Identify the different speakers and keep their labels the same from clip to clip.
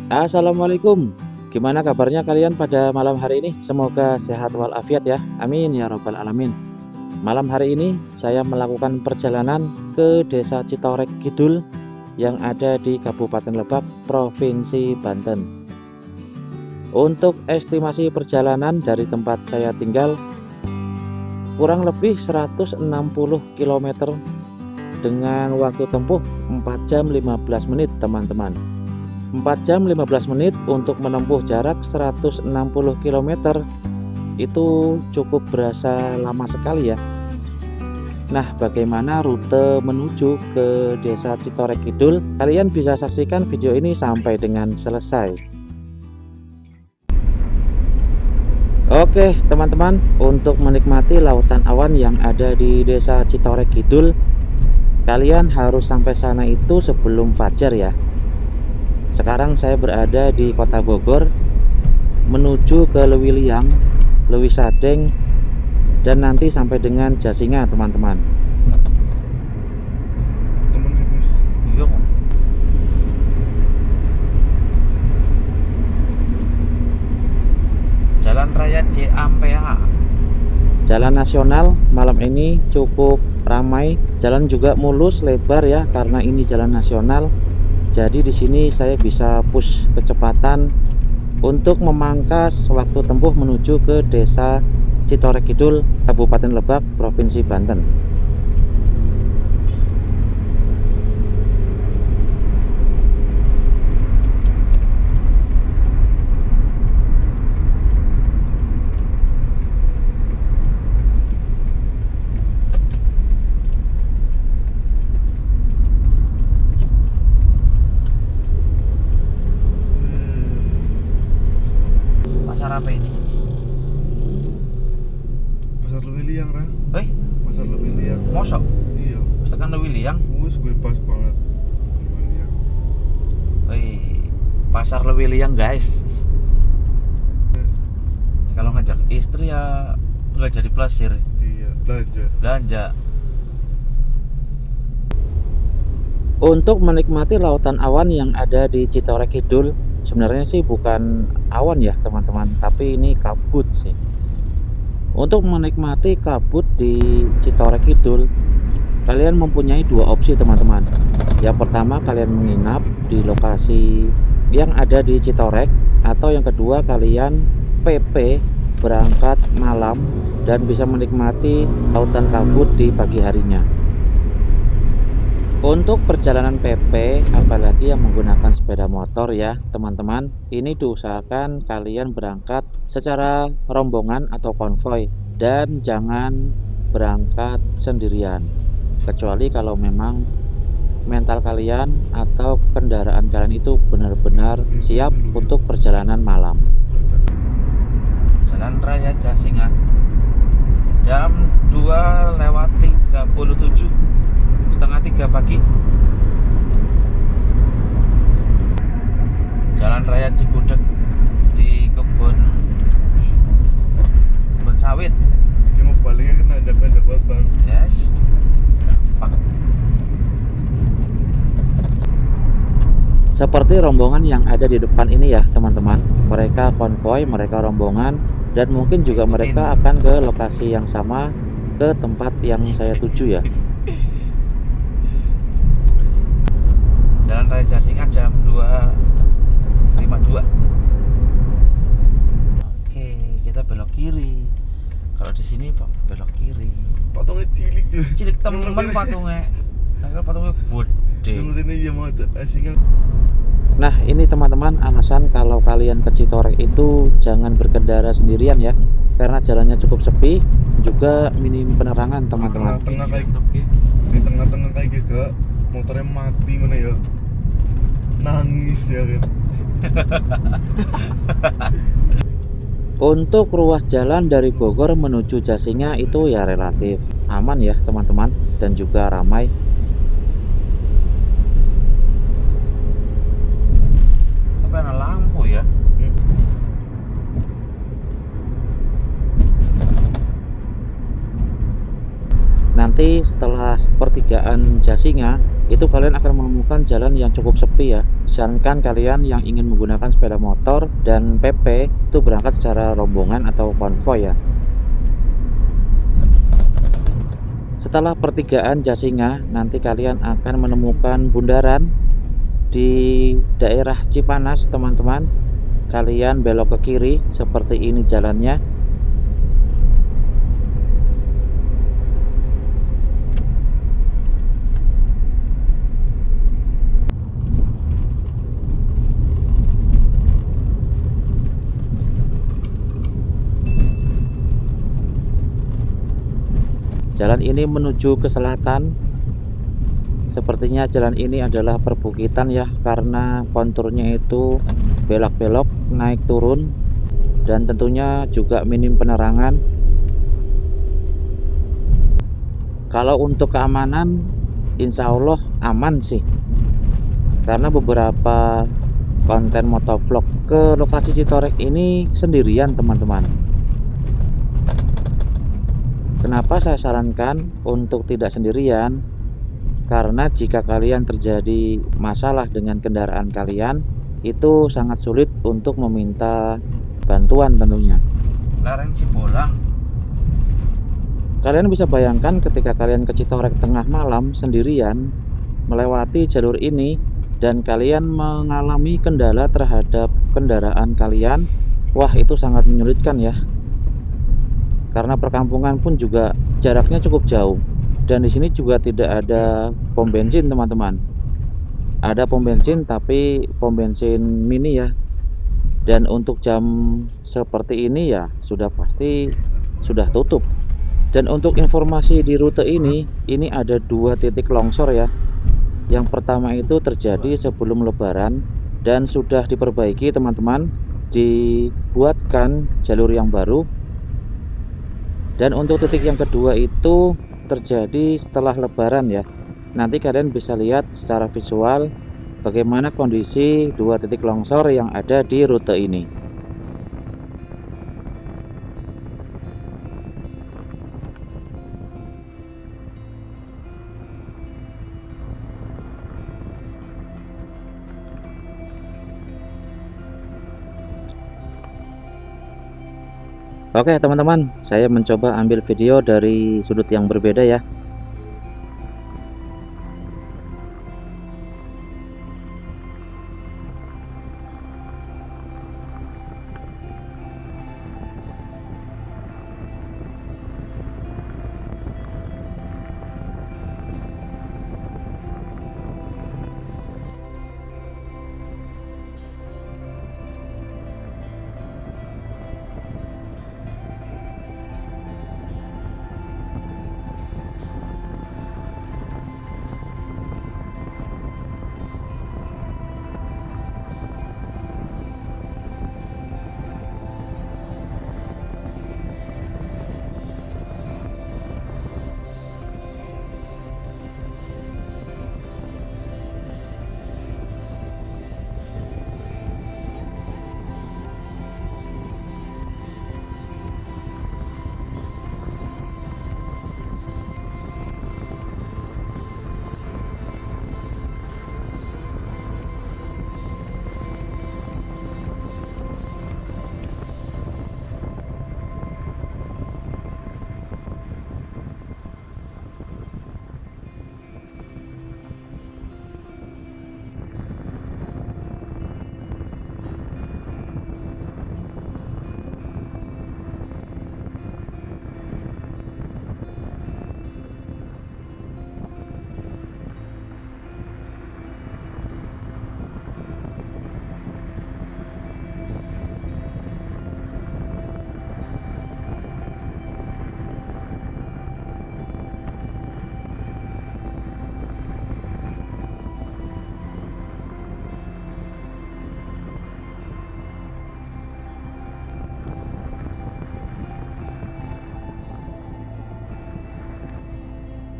Speaker 1: Assalamualaikum. Gimana kabarnya kalian pada malam hari ini? Semoga sehat walafiat ya. Amin ya robbal alamin. Malam hari ini saya melakukan perjalanan ke Desa Citorek Kidul yang ada di Kabupaten Lebak, Provinsi Banten. Untuk estimasi perjalanan dari tempat saya tinggal kurang lebih 160 km dengan waktu tempuh 4 jam 15 menit teman-teman. 4 jam 15 menit untuk menempuh jarak 160 km itu cukup berasa lama sekali ya. Nah, bagaimana rute menuju ke Desa Citorek Kidul? Kalian bisa saksikan video ini sampai dengan selesai. Oke, teman-teman, untuk menikmati lautan awan yang ada di Desa Citorek Kidul, kalian harus sampai sana itu sebelum fajar ya. Sekarang saya berada di Kota Bogor menuju ke Lewiliang, Lewisadeng, dan nanti sampai dengan Jasinga teman-teman.
Speaker 2: Temen nih bis.
Speaker 3: Iya kok. Jalan Raya Ciampea.
Speaker 1: Jalan nasional malam ini cukup ramai, jalan juga mulus lebar ya karena ini jalan nasional. Jadi di sini saya bisa push kecepatan untuk memangkas waktu tempuh menuju ke Desa Citorek Kidul, Kabupaten Lebak, Provinsi Banten.
Speaker 3: Pasar apa ini?
Speaker 2: Pasar Lewiliang, Ra. Pasar Lewiliang.
Speaker 3: Mosok?
Speaker 2: Iya.
Speaker 3: Wis tekan Lewiliang.
Speaker 2: Wis gue pas banget. Lewiliang.
Speaker 3: Pasar Lewiliang, guys. Kalau ngajak istri ya nggak jadi plasir.
Speaker 2: Iya,
Speaker 3: Belanja.
Speaker 1: Untuk menikmati lautan awan yang ada di Citorek Kidul, sebenarnya sih bukan awan ya teman-teman, tapi ini kabut sih. Untuk menikmati kabut di Citorek Kidul, kalian mempunyai dua opsi teman-teman. Yang pertama, kalian menginap di lokasi yang ada di Citorek, atau yang kedua, kalian PP berangkat malam dan bisa menikmati lautan kabut di pagi harinya. Untuk perjalanan PP, apalagi yang menggunakan sepeda motor ya teman-teman, ini diusahakan kalian berangkat secara rombongan atau konvoy dan jangan berangkat sendirian, kecuali kalau memang mental kalian atau kendaraan kalian itu benar-benar siap untuk perjalanan malam.
Speaker 3: Jalan Raya Jasinga. Jam 2:37, setengah 3 pagi. Jalan Raya Cigudeg di kebun sawit.
Speaker 2: Dia mau baliknya kan nanjak-nanjak banget, Bang.
Speaker 3: Yes. Gampang.
Speaker 1: Seperti rombongan yang ada di depan ini ya teman-teman, mereka konvoy, mereka rombongan, dan mungkin juga mereka akan ke lokasi yang sama, ke tempat yang saya tuju ya.
Speaker 3: Jalan Raya Jasinga jam 2:52. Oke, kita belok kiri. Kalau di sini Pak belok kiri.
Speaker 2: Patungnya cilik tuh.
Speaker 3: Cilik temen patungnya. Tanggal patungnya gede.
Speaker 2: Yang ini dia mau ajak asingan.
Speaker 1: Nah ini teman-teman alasan kalau kalian ke Citorek itu jangan berkendara sendirian ya, karena jalannya cukup sepi, juga minim penerangan teman-teman.
Speaker 2: Tengah-tengah kayak di tengah-tengah kayak gitu, motornya mati mana ya? Nangis ya kan.
Speaker 1: Untuk ruas jalan dari Bogor menuju Jasinga itu ya relatif aman ya teman-teman, dan juga ramai.
Speaker 3: Sampai ada lampu ya.
Speaker 1: Nanti setelah pertigaan Jasinga itu kalian akan menemukan jalan yang cukup sepi ya. Disarankan kalian yang ingin menggunakan sepeda motor dan PP itu berangkat secara rombongan atau konvoy ya. Setelah pertigaan Jasinga, nanti kalian akan menemukan bundaran di daerah Cipanas teman-teman. Kalian belok ke kiri, seperti ini jalannya. Jalan ini menuju ke selatan. Sepertinya jalan ini adalah perbukitan ya, karena konturnya itu belok-belok, naik turun, dan tentunya juga minim penerangan. Kalau untuk keamanan, insya Allah aman sih, karena beberapa konten motovlog ke lokasi Citorek ini sendirian teman-teman. Kenapa saya sarankan untuk tidak sendirian? Karena jika kalian terjadi masalah dengan kendaraan kalian, itu sangat sulit untuk meminta bantuan tentunya.
Speaker 3: Lereng Cibolang.
Speaker 1: Kalian bisa bayangkan ketika kalian ke Citorek tengah malam sendirian melewati jalur ini dan kalian mengalami kendala terhadap kendaraan kalian, wah itu sangat menyulitkan ya. Karena perkampungan pun juga jaraknya cukup jauh, dan di sini juga tidak ada pom bensin teman-teman. Ada pom bensin tapi pom bensin mini ya, dan untuk jam seperti ini ya sudah pasti sudah tutup. Dan untuk informasi di rute ini ada 2 titik longsor ya. Yang pertama itu terjadi sebelum Lebaran dan sudah diperbaiki teman-teman, dibuatkan jalur yang baru. Dan untuk titik yang kedua itu terjadi setelah Lebaran ya. Nanti kalian bisa lihat secara visual bagaimana kondisi 2 titik longsor yang ada di rute ini. Oke teman-teman, saya mencoba ambil video dari sudut yang berbeda ya.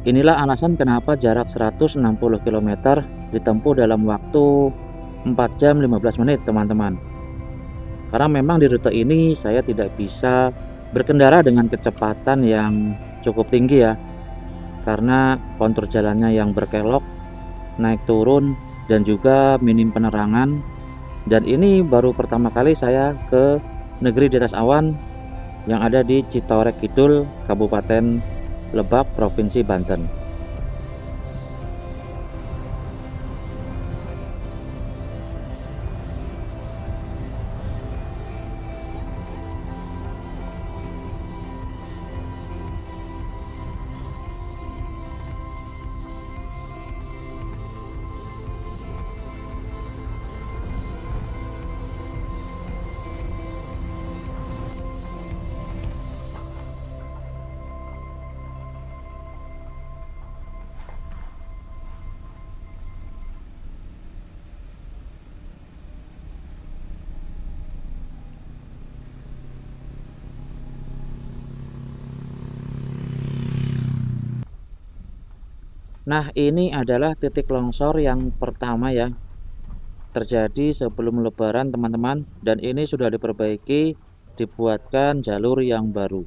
Speaker 1: Inilah alasan kenapa jarak 160 km ditempuh dalam waktu 4 jam 15 menit teman-teman. Karena memang di rute ini saya tidak bisa berkendara dengan kecepatan yang cukup tinggi ya. Karena kontur jalannya yang berkelok naik turun dan juga minim penerangan. Dan ini baru pertama kali saya ke negeri di atas awan yang ada di Citorek Kidul, Kabupaten Lebak, Provinsi Banten. Nah, ini adalah titik longsor yang pertama ya, terjadi sebelum Lebaran teman-teman, dan ini sudah diperbaiki, dibuatkan jalur yang baru.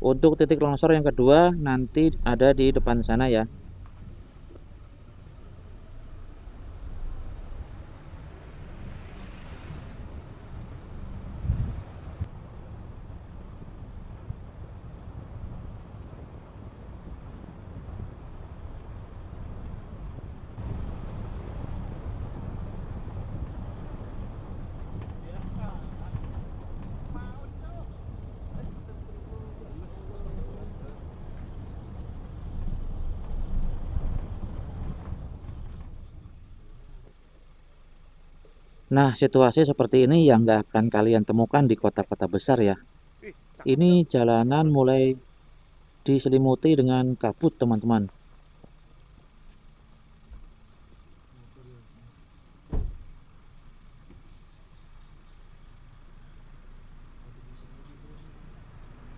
Speaker 1: Untuk titik longsor yang kedua nanti ada di depan sana ya. Nah, situasi seperti ini yang nggak akan kalian temukan di kota-kota besar ya. Ini jalanan mulai diselimuti dengan kabut teman-teman.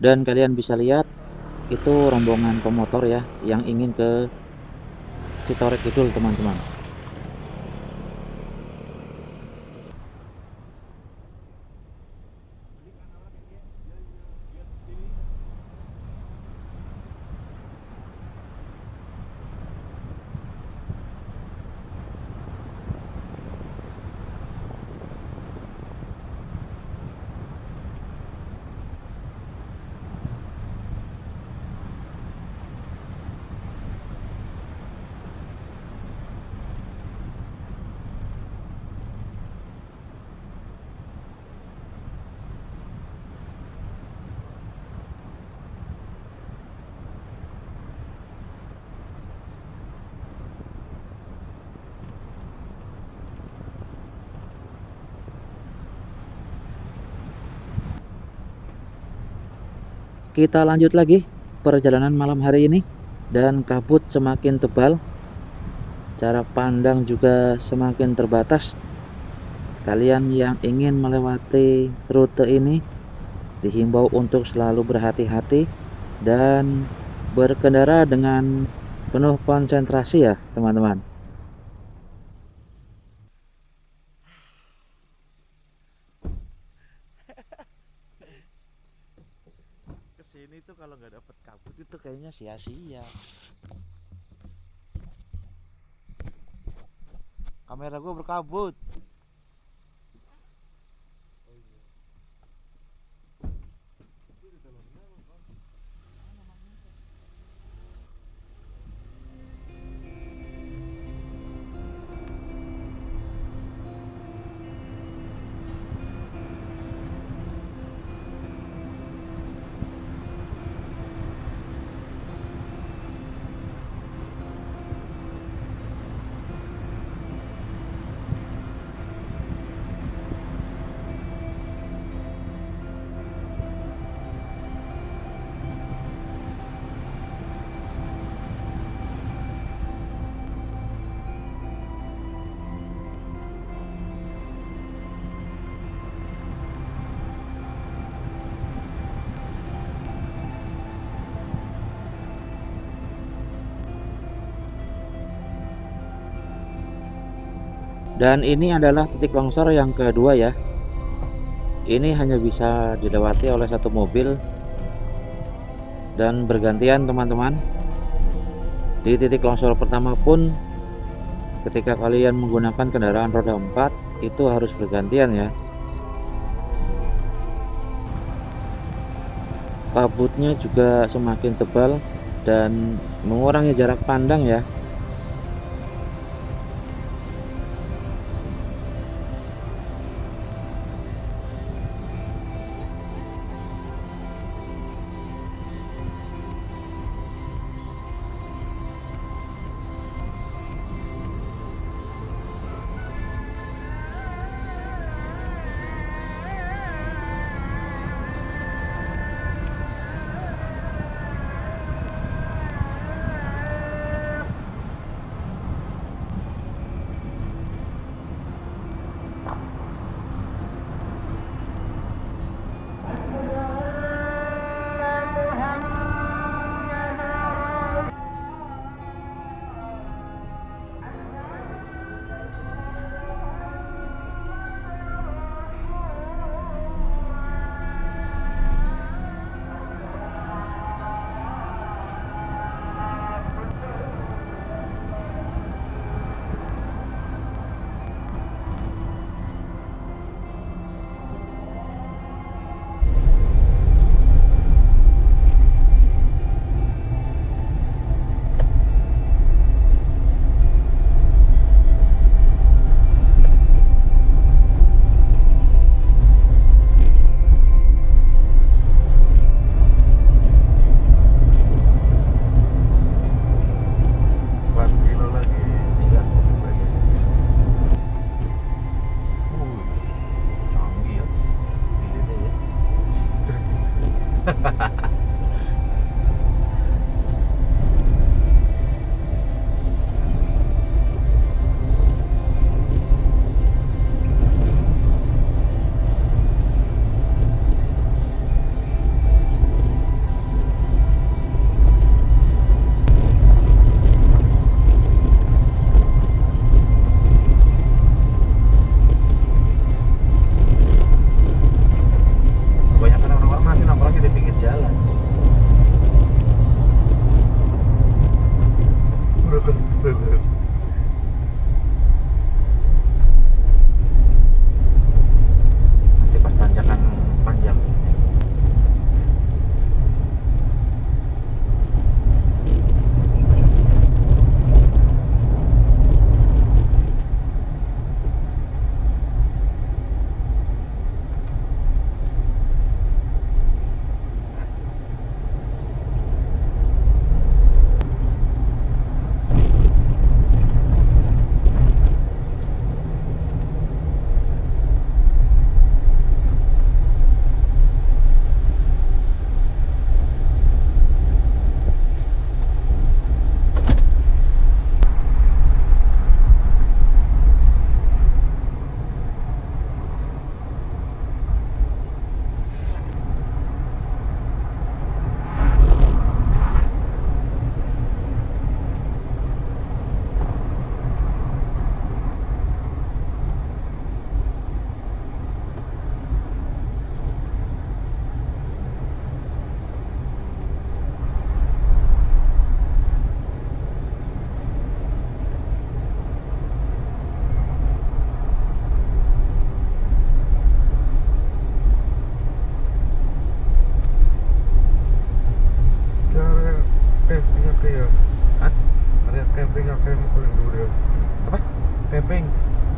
Speaker 1: Dan kalian bisa lihat itu rombongan pemotor ya yang ingin ke Citorek Kidul teman-teman. Kita lanjut lagi perjalanan malam hari ini, dan kabut semakin tebal, jarak pandang juga semakin terbatas. Kalian yang ingin melewati rute ini dihimbau untuk selalu berhati-hati dan berkendara dengan penuh konsentrasi ya teman-teman.
Speaker 3: Kesini tuh kalau nggak dapet kabut itu kayaknya sia-sia. Kamera gue berkabut.
Speaker 1: Dan ini adalah titik longsor yang kedua ya. Ini hanya bisa dilewati oleh satu mobil dan bergantian teman-teman. Di titik longsor pertama pun ketika kalian menggunakan kendaraan roda 4 itu harus bergantian ya. Kabutnya juga semakin tebal dan mengurangi jarak pandang ya.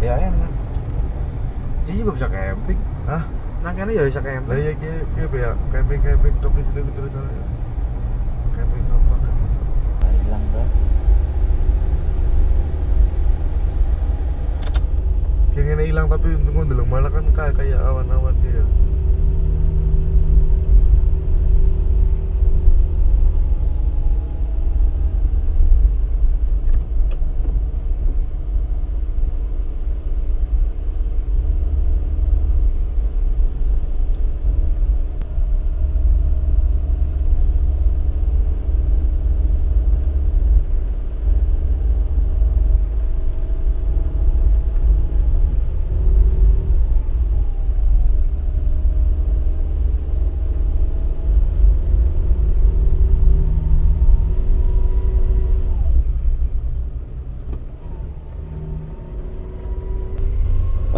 Speaker 3: Ya enak. Jadi juga bisa camping.
Speaker 2: Hah?
Speaker 3: Nangkene ya bisa camping.
Speaker 2: Lah iya ya camping tok di situ terus sana. Camping apa kan?
Speaker 1: Hilang dah.
Speaker 2: Kayaknya hilang tapi untung ndeleng malah kan kayak awan-awan dia.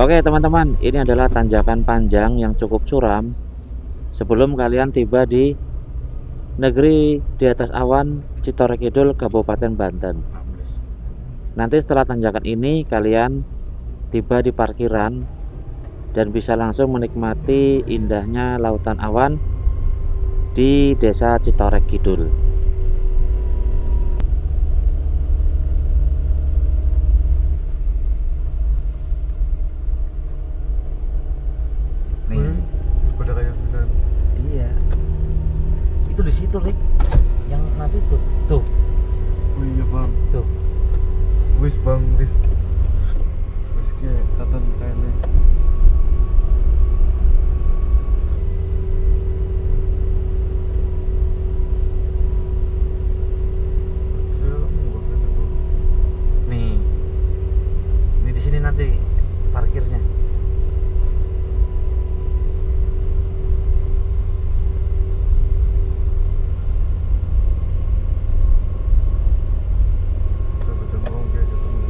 Speaker 1: Oke teman-teman, ini adalah tanjakan panjang yang cukup curam sebelum kalian tiba di negeri di atas awan Citorek Kidul, Kabupaten Banten. Nanti setelah tanjakan ini kalian tiba di parkiran dan bisa langsung menikmati indahnya lautan awan di Desa Citorek Kidul.
Speaker 3: Nih,
Speaker 2: Sepeda kayak benar.
Speaker 3: iya. Itu di situ, Rik. Yang nanti tuh.
Speaker 2: Oh iya bang.
Speaker 3: Tuh.
Speaker 2: Wis bang, wis kayak katon kayaknya.
Speaker 3: Nih. Ini di sini nanti parkirnya.
Speaker 2: Coba mau kayak ketemu.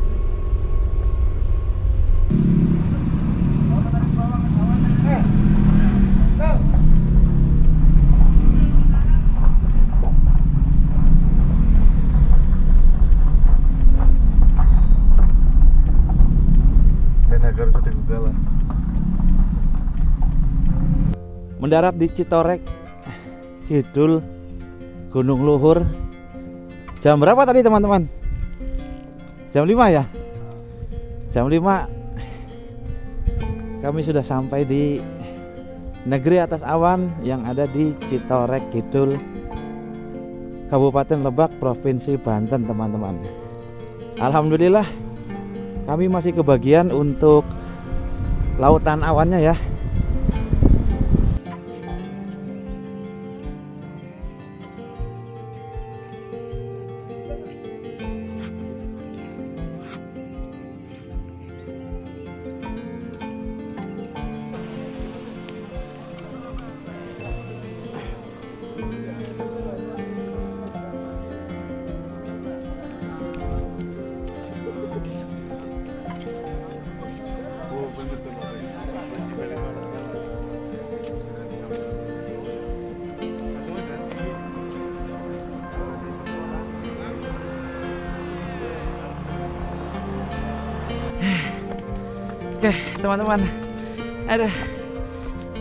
Speaker 2: Agar sudah dibuka lah.
Speaker 1: Mendarat di Citorek Kidul, Gunung Luhur. Jam berapa tadi teman-teman? Jam 5 ya? Jam 5 kami sudah sampai di negeri atas awan yang ada di Citorek Kidul, Kabupaten Lebak, Provinsi Banten teman-teman. Alhamdulillah kami masih kebagian untuk lautan awannya ya.
Speaker 2: Oh bener tuh.
Speaker 1: Oke teman-teman, aduh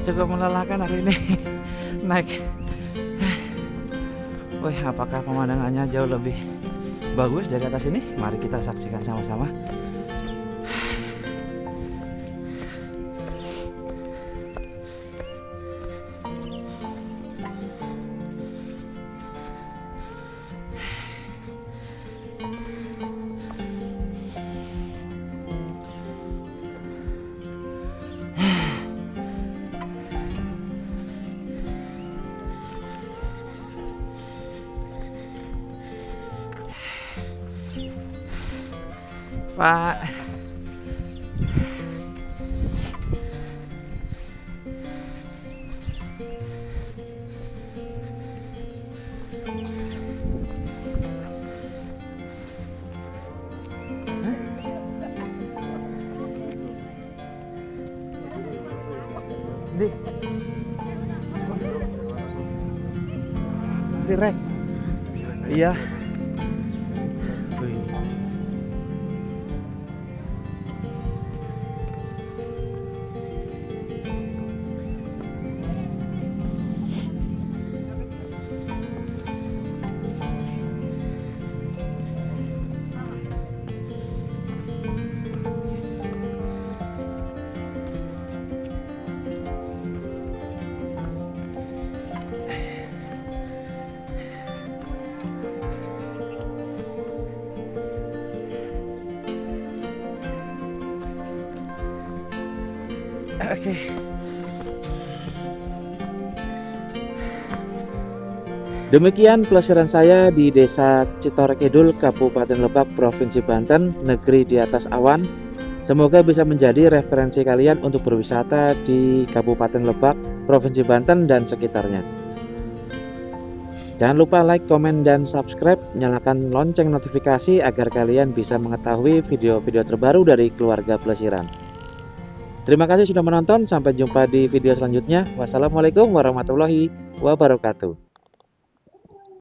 Speaker 1: cukup melelahkan hari ini naik. Wih, apakah pemandangannya jauh lebih bagus dari atas ini? Mari kita saksikan sama-sama. Pak, di rek. Iya. Oke. Demikian pelesiran saya di Desa Citorek Kidul, Kabupaten Lebak, Provinsi Banten, negeri di atas awan. Semoga bisa menjadi referensi kalian untuk berwisata di Kabupaten Lebak, Provinsi Banten dan sekitarnya. Jangan lupa like, komen, dan subscribe. Nyalakan lonceng notifikasi agar kalian bisa mengetahui video-video terbaru dari keluarga pelesiran. Terima kasih sudah menonton, sampai jumpa di video selanjutnya. Wassalamualaikum warahmatullahi wabarakatuh.